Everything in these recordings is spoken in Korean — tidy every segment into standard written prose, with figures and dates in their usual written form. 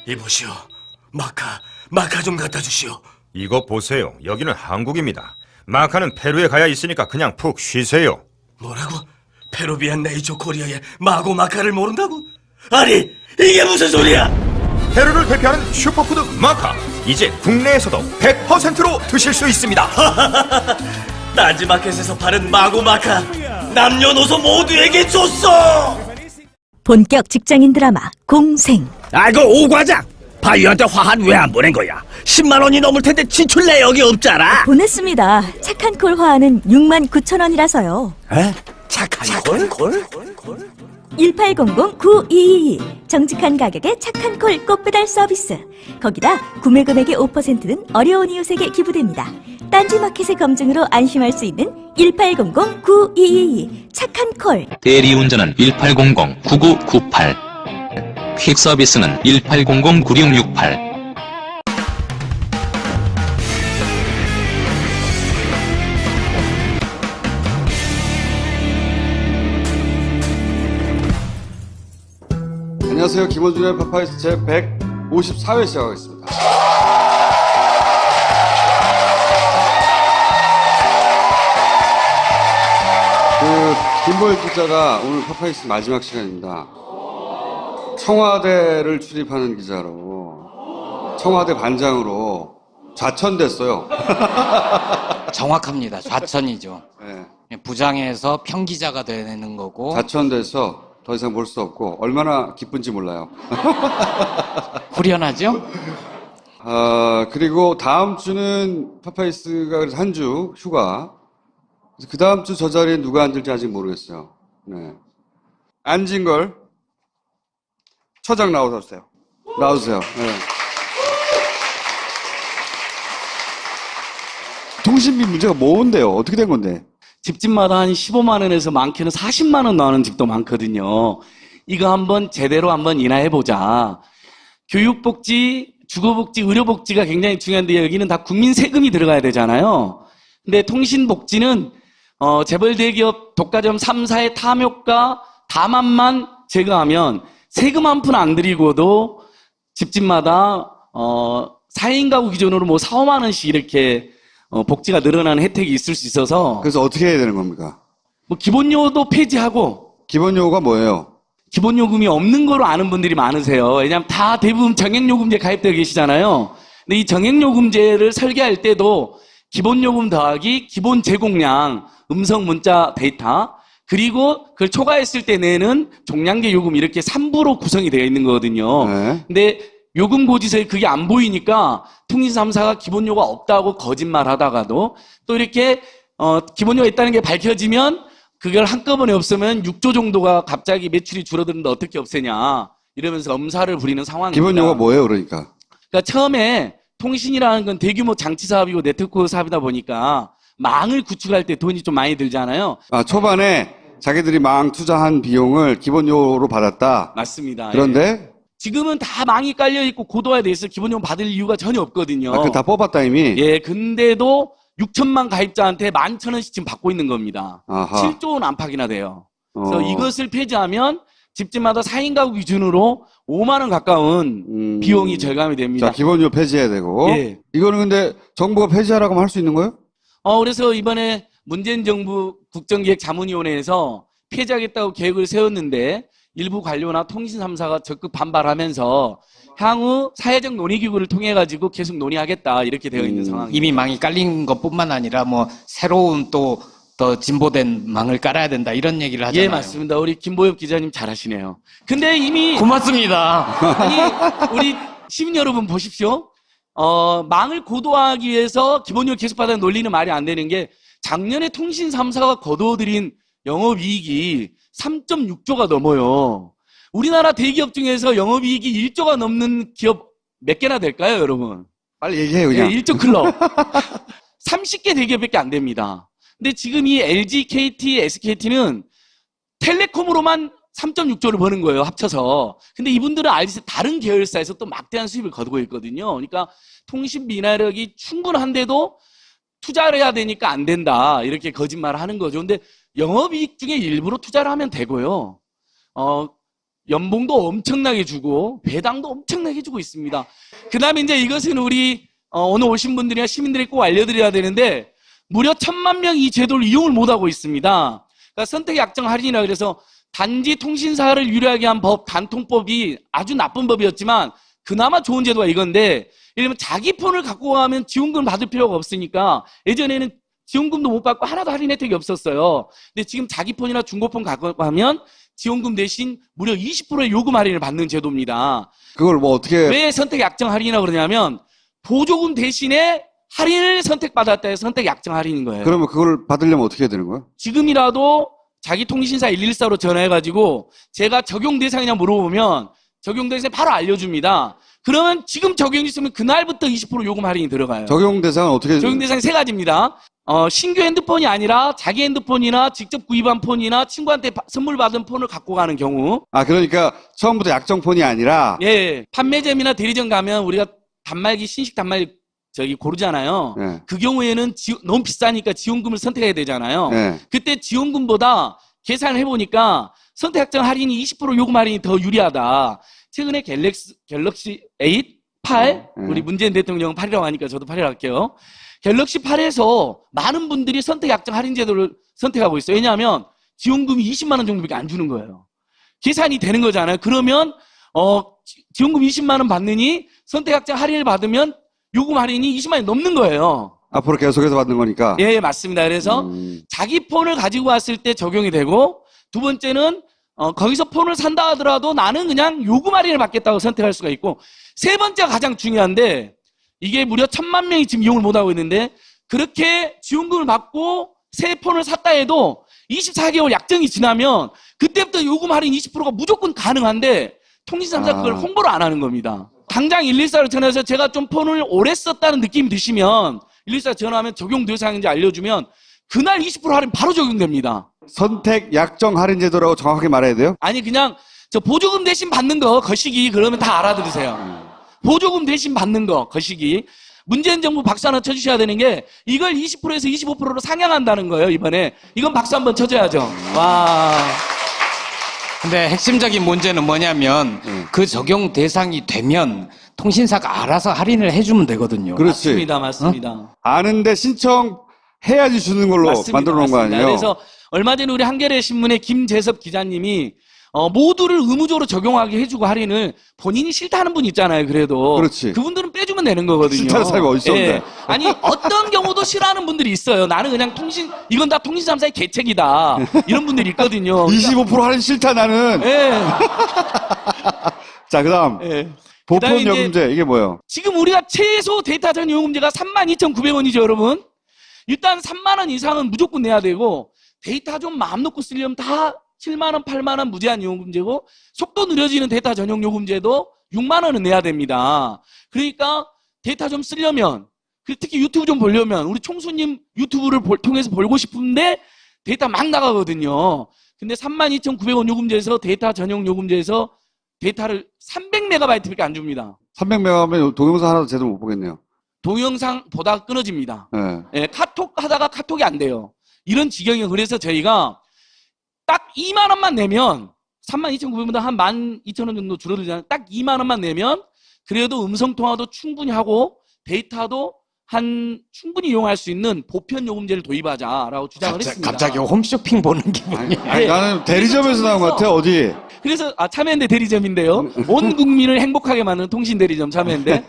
이보시오. 마카 좀 갖다 주시오. 이거 보세요. 여기는 한국입니다. 마카는 페루에 가야 있으니까 그냥 푹 쉬세요. 뭐라고? 페루비안 네이처 코리아의 마고 마카를 모른다고? 아니, 이게 무슨 소리야? 페루를 대표하는 슈퍼푸드 마카. 이제 국내에서도 100%로 드실 수 있습니다. 딴지마켓에서 파는 마고 마카 남녀노소 모두에게 줬어. 본격 직장인 드라마 공생. 아이고 오과장, 바이오한테 화한 왜 안 보낸 거야? 10만 원이 넘을 텐데 지출 내역이 없잖아. 보냈습니다. 착한 콜 화하는 69,000원이라서요. 에? 착한 콜? 1800-9222 정직한 가격에 착한 콜 꽃배달 서비스. 거기다 구매 금액의 5%는 어려운 이웃에게 기부됩니다. 딴지마켓의 검증으로 안심할 수 있는 1800-9222 착한 콜. 대리운전은 1800-9998 퀵서비스는 1800-9668. 안녕하세요. 김원준의 파파이스 제 154회 시작하겠습니다. 김보엽 기자가 오늘 파파이스 마지막 시간입니다. 청와대를 출입하는 기자로 청와대 반장으로 좌천됐어요. 정확합니다. 좌천이죠. 네. 부장에서 평기자가 되는 거고. 좌천돼서 더 이상 볼 수 없고 얼마나 기쁜지 몰라요. 후련하죠? 그리고 다음 주는 파파이스가 그래서 한 주 휴가. 그 다음 주 저 자리에 누가 앉을지 아직 모르겠어요. 네. 안진걸 처장 나오세요. 나오세요. 네. 통신비 문제가 뭔데요? 어떻게 된 건데? 집집마다 한 15만 원에서 많게는 40만 원 나오는 집도 많거든요. 이거 한번 제대로 한번 인하해보자. 교육복지, 주거복지, 의료복지가 굉장히 중요한데 여기는 다 국민 세금이 들어가야 되잖아요. 근데 통신복지는 재벌 대기업 독과점 3사의 탐욕과 다만만 제거하면 세금 한 푼 안 들이고도 집집마다 4인 가구 기준으로 뭐 4, 5만 원씩 이렇게 복지가 늘어나는 혜택이 있을 수 있어서. 그래서 어떻게 해야 되는 겁니까? 뭐 기본요도 폐지하고. 기본요가 뭐예요? 기본요금이 없는 거로 아는 분들이 많으세요. 왜냐하면 다 대부분 정액요금제 가입되어 계시잖아요. 근데 이 정액요금제를 설계할 때도 기본요금 더하기 기본 제공량, 음성 문자 데이터, 그리고 그걸 초과했을 때 내는 종량제 요금 이렇게 3부로 구성이 되어 있는 거거든요. 네. 근데 요금 고지서에 그게 안 보이니까 통신 3사가 기본료가 없다고 거짓말 하다가도 또 이렇게 기본료가 있다는 게 밝혀지면 그걸 한꺼번에 없으면 6조 정도가 갑자기 매출이 줄어드는데 어떻게 없애냐 이러면서 엄살을 부리는 상황입니다. 기본료가 뭐예요, 그러니까? 그러니까 처음에 통신이라는 건 대규모 장치 사업이고 네트워크 사업이다 보니까 망을 구축할 때 돈이 좀 많이 들잖아요. 초반에 자기들이 망 투자한 비용을 기본료로 받았다. 맞습니다. 그런데 예. 지금은 다 망이 깔려있고 고도화돼 있어 기본요금 받을 이유가 전혀 없거든요. 그거 다 뽑았다 이미? 예, 근데도 6천만 가입자한테 11,000원씩 지금 받고 있는 겁니다. 아하. 7조 원 안팎이나 돼요. 그래서 이것을 폐지하면 집집마다 4인 가구 기준으로 5만 원 가까운 비용이 절감이 됩니다. 자, 기본료 폐지해야 되고. 예. 이거는 근데 정부가 폐지하라고 하면 할 수 있는 거예요? 그래서 이번에 문재인 정부 국정기획자문위원회에서 폐지하겠다고 계획을 세웠는데 일부 관료나 통신 3사가 적극 반발하면서 향후 사회적 논의기구를 통해 가지고 계속 논의하겠다 이렇게 되어 있는 상황입니다. 이미 망이 깔린 것뿐만 아니라 뭐 새로운 또 더 진보된 망을 깔아야 된다 이런 얘기를 하잖아요. 예, 맞습니다. 우리 김보엽 기자님 잘하시네요. 근데 이미 고맙습니다. 아니 우리 시민 여러분 보십시오. 망을 고도화하기 위해서 기본료 계속 받아야 논리는 말이 안 되는 게 작년에 통신 3사가 거둬들인 영업이익이 3.6조가 넘어요. 우리나라 대기업 중에서 영업이익이 1조가 넘는 기업 몇 개나 될까요, 여러분? 빨리 얘기해요, 그냥. 예, 1조 클럽. 30개 대기업밖에 안 됩니다. 근데 지금 이 LG, KT, SKT는 텔레콤으로만 3.6조를 버는 거예요, 합쳐서. 근데 이분들은 알지 다른 계열사에서 또 막대한 수입을 거두고 있거든요. 그러니까 통신비 인하력이 충분한데도 투자를 해야 되니까 안 된다. 이렇게 거짓말을 하는 거죠. 근데 영업이익 중에 일부러 투자를 하면 되고요. 연봉도 엄청나게 주고 배당도 엄청나게 주고 있습니다. 그 다음에 이제 이것은 우리 오늘 오신 분들이나 시민들이 꼭 알려드려야 되는데 무려 1,000만 명이 이 제도를 이용을 못하고 있습니다. 그러니까 선택 약정 할인이라 그래서 단지 통신사를 유리하게 한 법, 단통법이 아주 나쁜 법이었지만 그나마 좋은 제도가 이건데 예를 들면 자기 폰을 갖고 가면 지원금을 받을 필요가 없으니까 예전에는 지원금도 못 받고 하나도 할인 혜택이 없었어요. 근데 지금 자기 폰이나 중고폰 갖고 가면 지원금 대신 무려 20%의 요금 할인을 받는 제도입니다. 그걸 뭐 어떻게 왜 선택 약정 할인이라고 그러냐면 보조금 대신에 할인을 선택받았다 해서 선택 약정 할인인 거예요. 그러면 그걸 받으려면 어떻게 해야 되는 거야? 지금이라도 자기 통신사 114로 전화해가지고 제가 적용 대상이냐 물어보면 적용 대상이 바로 알려줍니다. 그러면 지금 적용했으면 그날부터 20% 요금 할인이 들어가요. 적용 대상은 어떻게 적용 대상이 세 가지입니다. 신규 핸드폰이 아니라 자기 핸드폰이나 직접 구입한 폰이나 친구한테 선물 받은 폰을 갖고 가는 경우. 아, 그러니까 처음부터 약정폰이 아니라 예, 판매점이나 대리점 가면 우리가 단말기, 신식 단말기 고르잖아요. 네. 그 경우에는 너무 비싸니까 지원금을 선택해야 되잖아요. 네. 그때 지원금보다 계산을 해보니까 선택약정 할인이 20% 요금 할인이 더 유리하다. 최근에 갤럭시 8, 8, 우리 문재인 대통령 8이라고 하니까 저도 8이라고 할게요. 갤럭시 8에서 많은 분들이 선택약정 할인 제도를 선택하고 있어요. 왜냐하면 지원금이 20만 원 정도밖에 안 주는 거예요. 계산이 되는 거잖아요. 그러면 지원금 20만 원 받느니 선택약정 할인을 받으면 요금 할인이 20만 원이 넘는 거예요. 앞으로 계속해서 받는 거니까. 예, 맞습니다. 그래서 자기 폰을 가지고 왔을 때 적용이 되고 두 번째는 거기서 폰을 산다 하더라도 나는 그냥 요금 할인을 받겠다고 선택할 수가 있고 세 번째가 가장 중요한데 이게 무려 1,000만 명이 지금 이용을 못하고 있는데 그렇게 지원금을 받고 새 폰을 샀다 해도 24개월 약정이 지나면 그때부터 요금 할인 20%가 무조건 가능한데 통신사가 그걸 홍보를 안 하는 겁니다. 당장 114로 전화해서 제가 좀 폰을 오래 썼다는 느낌이 드시면 114 전화하면 적용 대상인지 알려주면 그날 20% 할인 바로 적용됩니다. 선택 약정 할인 제도라고 정확하게 말해야 돼요? 아니 그냥 저 보조금 대신 받는 거 거시기 그러면 다 알아들으세요. 보조금 대신 받는 거 거시기. 문재인 정부 박수 하나 쳐주셔야 되는 게 이걸 20%에서 25%로 상향한다는 거예요 이번에. 이건 박수 한번 쳐줘야죠. 와. 근데 핵심적인 문제는 뭐냐면 그 적용 대상이 되면 통신사가 알아서 할인을 해주면 되거든요. 그렇지. 맞습니다. 맞습니다. 아는데 신청해야지 주는 걸로 만들어 놓은 거 아니에요? 그래서 얼마 전에 우리 한겨레 신문의 김재섭 기자님이 모두를 의무적으로 적용하게 해주고 할인을 본인이 싫다는 분 있잖아요. 그래도 그렇지. 그분들은 빼주면 되는 거거든요. 싫다는 사람이 어디 있어? 예. 아니 어떤 경우도 싫어하는 분들이 있어요. 나는 그냥 이건 다 통신 3사의 계책이다. 이런 분들이 있거든요. 25% 할인 싫다 나는. 예. 자, 그다음 예. 보폰 그다음에 이제 요금제 이게 뭐예요? 지금 우리가 최소 데이터 전 요금제가 32,900원이죠, 여러분. 일단 3만 원 이상은 무조건 내야 되고 데이터 좀 마음 놓고 쓰려면 다 7만 원, 8만 원 무제한 요금제고 속도 느려지는 데이터 전용 요금제도 6만 원은 내야 됩니다. 그러니까 데이터 좀 쓰려면 특히 유튜브 좀 보려면 우리 총수님 유튜브를 통해서 보고 싶은데 데이터 막 나가거든요. 근데 32,900원 요금제에서 데이터 전용 요금제에서 데이터를 300MB밖에 안 줍니다. 300메가면 동영상 하나도 제대로 못 보겠네요. 동영상 보다가 끊어집니다. 네. 예, 카톡 하다가 카톡이 안 돼요. 이런 지경이에요. 그래서 저희가 딱 2만 원만 내면 32,900원보다 한 12,000원 정도 줄어들잖아요. 딱 2만 원만 내면 그래도 음성통화도 충분히 하고 데이터도 충분히 이용할 수 있는 보편 요금제를 도입하자라고 주장을 했습니다. 갑자기 홈쇼핑 보는 기분이. 아니, 나는 대리점에서 나온 것 같아. 어디? 그래서 참여연대 대리점인데요. 온 국민을 행복하게 만드는 통신 대리점 참여연대.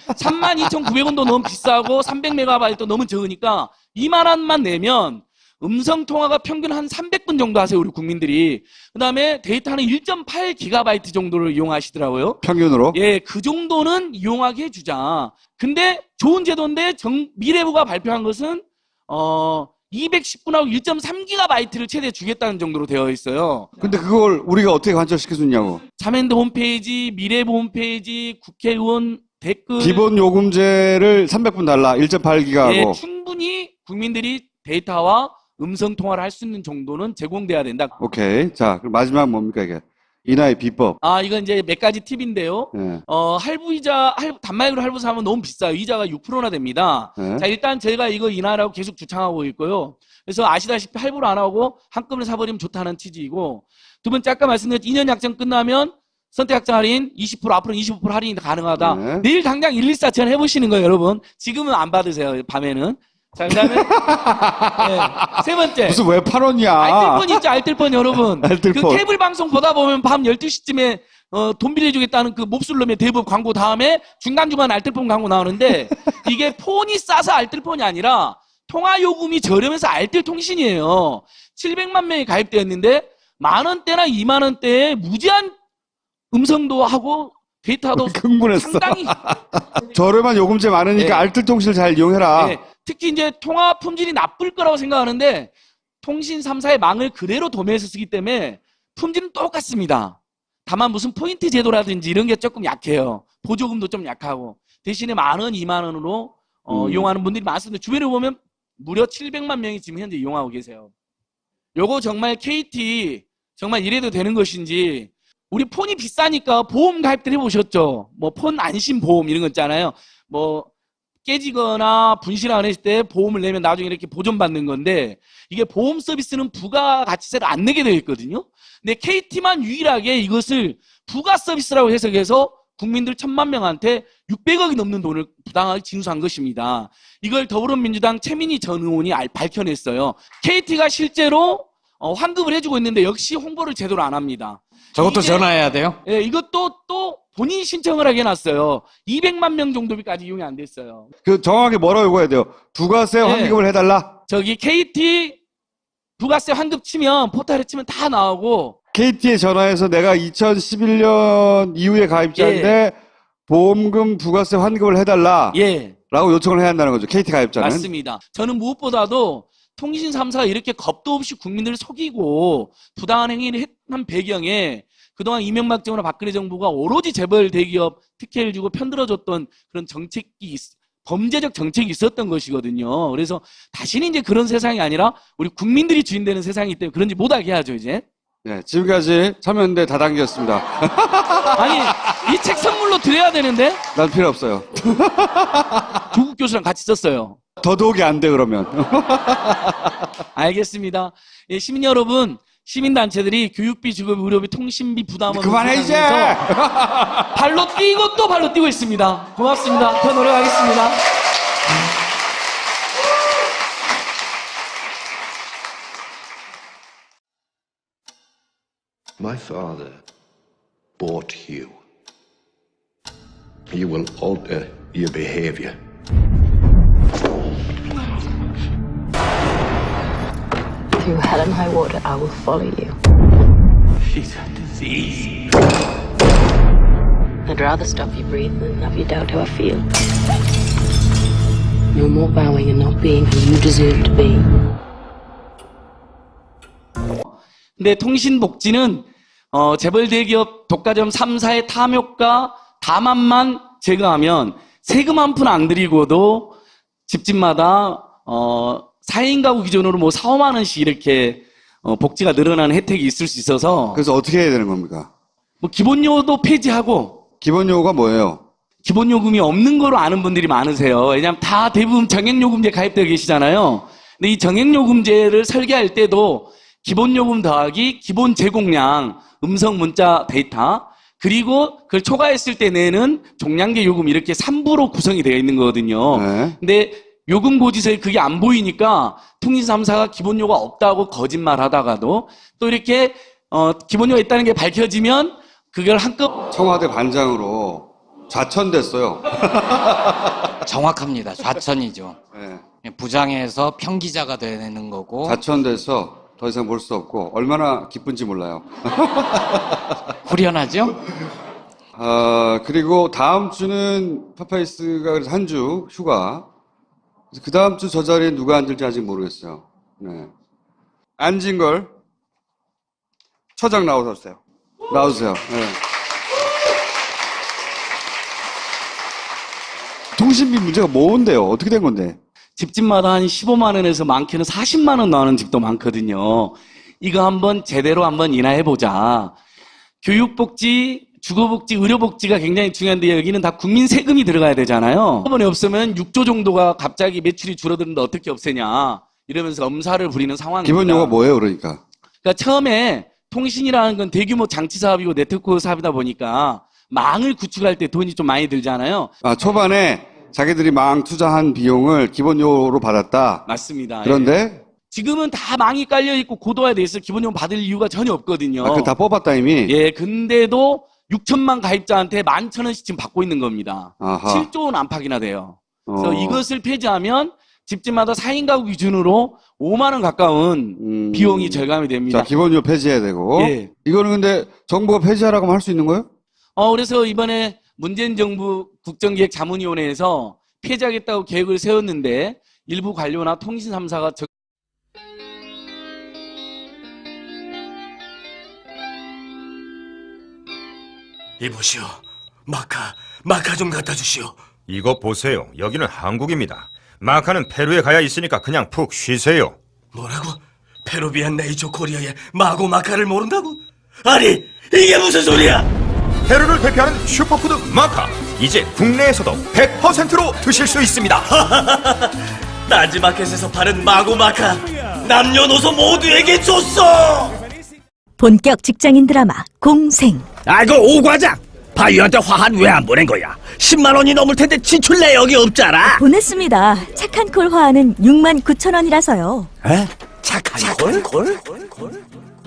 32,900원도 너무 비싸고 300MB도 너무 적으니까 2만 원만 내면 음성통화가 평균 한 300분 정도 하세요, 우리 국민들이. 그 다음에 데이터는 1.8GB 정도를 이용하시더라고요. 평균으로? 예, 그 정도는 이용하게 해주자. 근데 좋은 제도인데 미래부가 발표한 것은 210분하고 1.3GB를 최대 주겠다는 정도로 되어 있어요. 근데 그걸 우리가 어떻게 관철시킬 수 있냐고. 참여연대 홈페이지, 미래부 홈페이지, 국회의원 댓글. 기본 요금제를 300분 달라. 1.8기가하고. 예, 충분히 국민들이 데이터와 음성 통화를 할 수 있는 정도는 제공돼야 된다. 오케이. 자, 그럼 마지막 뭡니까 이게? 인하의 비법. 이건 이제 몇 가지 팁인데요. 네. 단말기로 할부 사면 너무 비싸요. 이자가 6%나 됩니다. 네. 자, 일단 저희가 이거 인하라고 계속 주창하고 있고요. 그래서 아시다시피 할부를 안 하고 한꺼번에 사버리면 좋다는 취지이고, 두 번째 아까 말씀드린 2년 약정 끝나면 선택약정 할인 20% 앞으로 25% 할인이 가능하다. 네. 내일 당장 114천 해보시는 거예요, 여러분. 지금은 안 받으세요, 밤에는. 자, 그 다음에 네, 세 번째. 무슨 왜 8원이야? 알뜰폰 있죠, 알뜰폰 여러분. 알뜰폰. 그 케이블 방송 보다 보면 밤 12시쯤에 돈 빌려주겠다는 그 몹쓸 놈의 대부분 광고 다음에 중간중간 알뜰폰 광고 나오는데 이게 폰이 싸서 알뜰폰이 아니라 통화 요금이 저렴해서 알뜰통신이에요. 700만 명이 가입되었는데 10,000원대나 20,000원대에 무제한 음성도 하고 데이터도 흥분했어. 상당히 저렴한 요금제 많으니까 네. 알뜰통신을 잘 이용해라. 네, 특히 이제 통화 품질이 나쁠 거라고 생각하는데 통신 3사의 망을 그대로 도매해서 쓰기 때문에 품질은 똑같습니다. 다만 무슨 포인트 제도라든지 이런 게 조금 약해요. 보조금도 좀 약하고 대신에 10,000원, 20,000원으로 이용하는 분들이 많습니다. 주변에 보면 무려 700만 명이 지금 현재 이용하고 계세요. 요거 정말 KT 정말 이래도 되는 것인지, 우리 폰이 비싸니까 보험 가입들 해보셨죠? 뭐 폰 안심 보험 이런 거 있잖아요. 뭐 깨지거나 분실하거나 했을 때 보험을 내면 나중에 이렇게 보존받는 건데, 이게 보험 서비스는 부가가치세를 안 내게 되어 있거든요. 근데 KT만 유일하게 이것을 부가 서비스라고 해석해서 국민들 1,000만 명한테 600억이 넘는 돈을 부당하게 징수한 것입니다. 이걸 더불어민주당 최민희 전 의원이 밝혀냈어요. KT가 실제로 환급을 해주고 있는데 역시 홍보를 제대로 안 합니다. 저것도 이게- 전화해야 돼요? 예, 이것도 또 본인이 신청을 하게 해놨어요. 200만 명 정도까지 이용이 안 됐어요. 그 정확하게 뭐라고 요구해야 돼요? 부가세 네. 환급을 해달라. 저기 KT 부가세 환급 치면, 포털에 치면 다 나오고, KT에 전화해서 내가 2011년 이후에 가입자인데 보험금 부가세 환급을 해달라. 예, 라고 요청을 해야 한다는 거죠. KT 가입자는. 맞습니다. 저는 무엇보다도 통신 3사가 이렇게 겁도 없이 국민들을 속이고 부당한 행위를 한 배경에 그동안 이명박 정부나 박근혜 정부가 오로지 재벌 대기업 특혜를 주고 편들어줬던 그런 정책이 범죄적 정책이 있었던 것이거든요. 그래서 다시는 이제 그런 세상이 아니라 우리 국민들이 주인되는 세상이기 때문에 그런지 못하게 해야죠, 이제. 네, 지금까지 참여연대 다단계였습니다. 아니, 이 책 선물로 드려야 되는데 난 필요 없어요. 조국 교수랑 같이 썼어요. 더더욱이 안 돼, 그러면. 알겠습니다. 예, 시민 여러분, 시민단체들이 교육비, 주거비, 의료비, 통신비 부담을 그만해, 이제! 발로 뛰고 또 발로 뛰고 있습니다. 고맙습니다. 더 노력하겠습니다. My father bought you. You will alter your behavior. Through hell and high water, I will follow you. She's a disease. I'd rather stop you breathe than have you doubt how I feel. No more bowing and not being who you deserve to be. 근데 통신복지는 재벌 대기업 독과점 3사의 탐욕과 다만만 제거하면 세금 한 푼 안 들이고도 집집마다 4인 가구 기준으로 뭐 4, 5만 원씩 이렇게 복지가 늘어나는 혜택이 있을 수 있어서, 그래서 어떻게 해야 되는 겁니까? 뭐 기본요도 폐지하고, 기본 요구가 뭐예요? 기본요금이 없는 거로 아는 분들이 많으세요. 왜냐하면 다 대부분 정액요금제 가입되어 계시잖아요. 근데 이 정액요금제를 설계할 때도 기본요금 더하기 기본 제공량, 음성 문자 데이터, 그리고 그걸 초과했을 때 내는 종량제 요금 이렇게 3부로 구성이 되어 있는 거거든요. 네. 근데 요금 고지서에 그게 안 보이니까 통신 3사가 기본요가 없다고 거짓말 하다가도 또 이렇게 기본요가 있다는 게 밝혀지면 그걸 한껏 청와대 반장으로 좌천됐어요. 정확합니다. 좌천이죠. 네. 부장에서 평기자가 되는 거고. 좌천돼서 더 이상 볼 수 없고 얼마나 기쁜지 몰라요. 후련하죠? 그리고 다음 주는 파파이스가 그래서 한 주 휴가. 그 다음 주 저 자리에 누가 앉을지 아직 모르겠어요. 네. 안진걸 처장 나오셨어요. 나오세요. 네. 통신비 문제가 뭔데요? 어떻게 된 건데? 집집마다 한 15만 원에서 많게는 40만 원 나오는 집도 많거든요. 이거 한번 제대로 한번 인하해보자. 교육복지, 주거복지, 의료복지가 굉장히 중요한데 여기는 다 국민 세금이 들어가야 되잖아요. 이번에 없으면 6조 정도가 갑자기 매출이 줄어드는데 어떻게 없애냐. 이러면서 엄살을 부리는 상황입니다. 기본 용어가 뭐예요, 그러니까? 그러니까 처음에 통신이라는 건 대규모 장치 사업이고 네트워크 사업이다 보니까 망을 구축할 때 돈이 좀 많이 들잖아요. 아, 초반에 자기들이 망 투자한 비용을 기본 용어로 받았다. 맞습니다. 그런데 예. 지금은 다 망이 깔려 있고 고도화돼 있어 기본 용어 받을 이유가 전혀 없거든요. 그 다 뽑았다 이미. 예, 근데도 6천만 가입자한테 11,000원씩 지금 받고 있는 겁니다. 아하. 7조 원 안팎이나 돼요. 그래서 어. 이것을 폐지하면 집집마다 4인 가구 기준으로 5만 원 가까운 비용이 절감이 됩니다. 자, 기본 용어 폐지해야 되고. 예. 이거는 근데 정부가 폐지하라고 하면 할 수 있는 거예요? 그래서 이번에 문재인 정부 국정기획자문위원회에서 폐지하겠다고 계획을 세웠는데 일부 관료나 통신 3사가 이보시오. 마카 좀 갖다 주시오. 이거 보세요. 여기는 한국입니다. 마카는 페루에 가야 있으니까 그냥 푹 쉬세요. 뭐라고? 페루비안 네이처 코리아의 마고 마카를 모른다고? 아니, 이게 무슨 소리야? 페루를 대표하는 슈퍼푸드 마카. 이제 국내에서도 100%로 드실 수 있습니다. 딴지마켓에서 파는 마고 마카 남녀노소 모두에게 줬어. 본격 직장인 드라마 공생. 아이고 오과장, 바이오한테 화한 왜 안 보낸 거야? 10만 원이 넘을 텐데 지출 내역이 없잖아. 보냈습니다. 착한 콜 화하는 69,000원이라서요. 에? 착한 콜?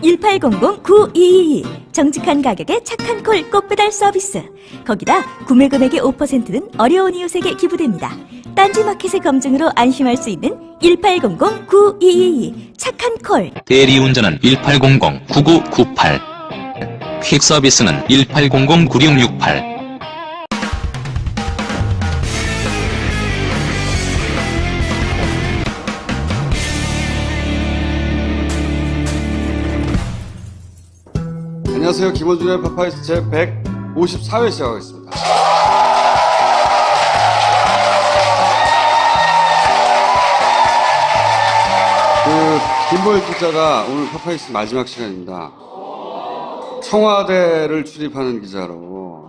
1800-9222 정직한 가격에 착한 콜 꽃배달 서비스. 거기다 구매 금액의 5%는 어려운 이웃에게 기부됩니다. 딴지마켓의 검증으로 안심할 수 있는 1800-9222 착한 콜. 대리운전은 1800-9998. 퀵서비스는 1800-9668. 안녕하세요. 김원준의 파파이스 제 154회 시작하겠습니다. 김보일 기자가 오늘 파파이스 마지막 시간입니다. 청와대를 출입하는 기자로